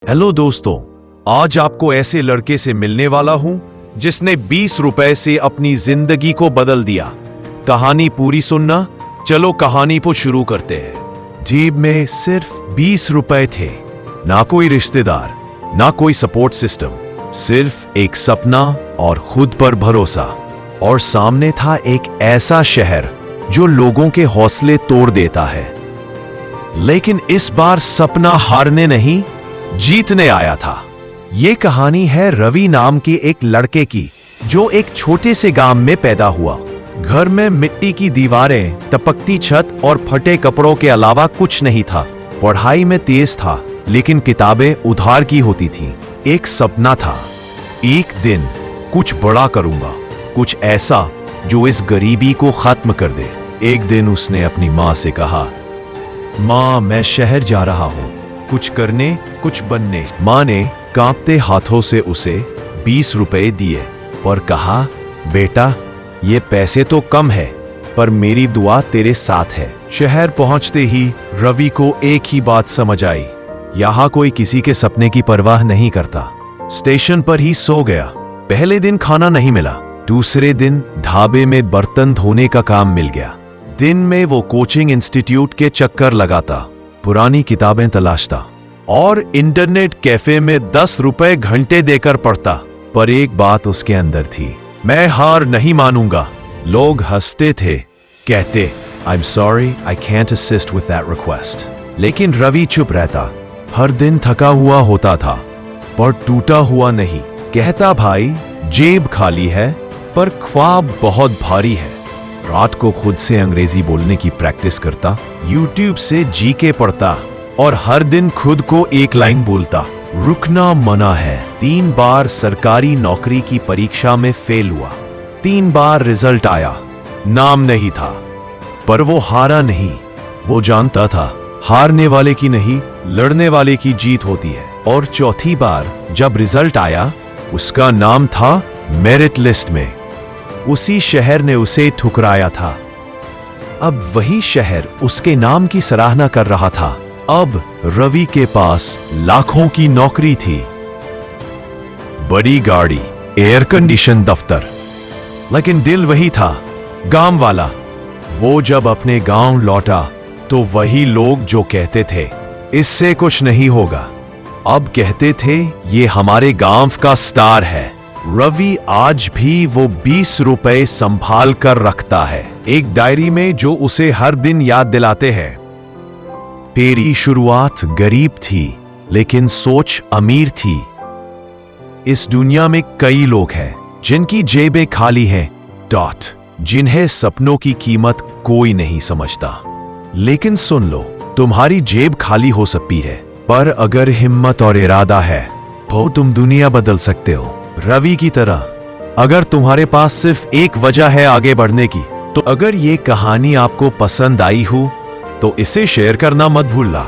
Hello दोस्तों, आज आपको ऐसे लड़के से मिलने वाला हूं जिसने 20 रुपए से अपनी जिंदगी को बदल दिया। कहानी पूरी सुनना। चलो कहानी को शुरू करते हैं। जेब में सिर्फ 20 रुपए थे। ना कोई रिश्तेदार, ना कोई सपोर्ट सिस्टम, सिर्फ एक सपना और खुद पर भरोसा। और सामने था एक ऐसा शहर जो लोगों के हौसले तोड़ देता है। लेकिन इस बार सपना हारने नहीं, जीतने आया था। ये कहानी है रवि नाम के एक लड़के की, जो एक छोटे से गांव में पैदा हुआ। घर में मिट्टी की दीवारें, टपकती छत और फटे कपड़ों के अलावा कुछ नहीं था। पढ़ाई में तेज था, लेकिन किताबें उधार की होती थीं। एक सपना था, एक दिन कुछ बड़ा करूंगा, कुछ ऐसा जो इस गरीबी को खत्म कर दे। एक दिन उसने अपनी माँ से कहा, माँ, मैं शहर जा रहा हूं, कुछ करने, कुछ बनने। माँ ने कांपते हाथों से उसे 20 रुपए दिए और कहा, बेटा, ये पैसे तो कम है, पर मेरी दुआ तेरे साथ है। शहर पहुंचते ही रवि को एक ही बात समझ आई, यहाँ कोई किसी के सपने की परवाह नहीं करता। स्टेशन पर ही सो गया। पहले दिन खाना नहीं मिला, दूसरे दिन ढाबे में बर्तन धोने का काम मिल गया। दिन में वो कोचिंग इंस्टीट्यूट के चक्कर लगाता, पुरानी किताबें तलाशता और इंटरनेट कैफे में 10 रुपए घंटे देकर पढ़ता। पर एक बात उसके अंदर थी, मैं हार नहीं मानूंगा। लोग हंसते थे, कहते, I am sorry, I can't assist with that request. लेकिन रवि चुप रहता। हर दिन थका हुआ होता था, पर टूटा हुआ नहीं। कहता, भाई, जेब खाली है, पर ख्वाब बहुत भारी है। रात को खुद से अंग्रेजी बोलने की प्रैक्टिस करता, यूट्यूब से जीके पढ़ता और हर दिन खुद को एक लाइन बोलता, रुकना मना है। 3 बार सरकारी नौकरी की परीक्षा में फेल हुआ। 3 बार रिजल्ट आया, नाम नहीं था। पर वो हारा नहीं। वो जानता था, हारने वाले की नहीं, लड़ने वाले की जीत होती है। और चौथी बार जब रिजल्ट आया, उसका नाम था मेरिट लिस्ट में। उसी शहर ने उसे ठुकराया था। अब वही शहर उसके नाम की सराहना कर रहा था। अब रवि के पास लाखों की नौकरी थी, बड़ी गाड़ी, एयर कंडीशन दफ्तर, लेकिन दिल वही था, गांव वाला। वो जब अपने गांव लौटा तो वही लोग जो कहते थे, इससे कुछ नहीं होगा, अब कहते थे, ये हमारे गांव का स्टार है। रवि आज भी वो 20 रुपए संभाल कर रखता है, एक डायरी में जो उसे हर दिन याद दिलाते हैं, तेरी शुरुआत गरीब थी, लेकिन सोच अमीर थी। इस दुनिया में कई लोग हैं जिनकी जेबें खाली हैं, जिन्हें सपनों की कीमत कोई नहीं समझता। लेकिन सुन लो, तुम्हारी जेब खाली हो सकती है, पर अगर हिम्मत और इरादा है तो तुम दुनिया बदल सकते हो, रवि की तरह। अगर तुम्हारे पास सिर्फ एक वजह है आगे बढ़ने की, तो अगर ये कहानी आपको पसंद आई हो तो इसे शेयर करना मत भूलना।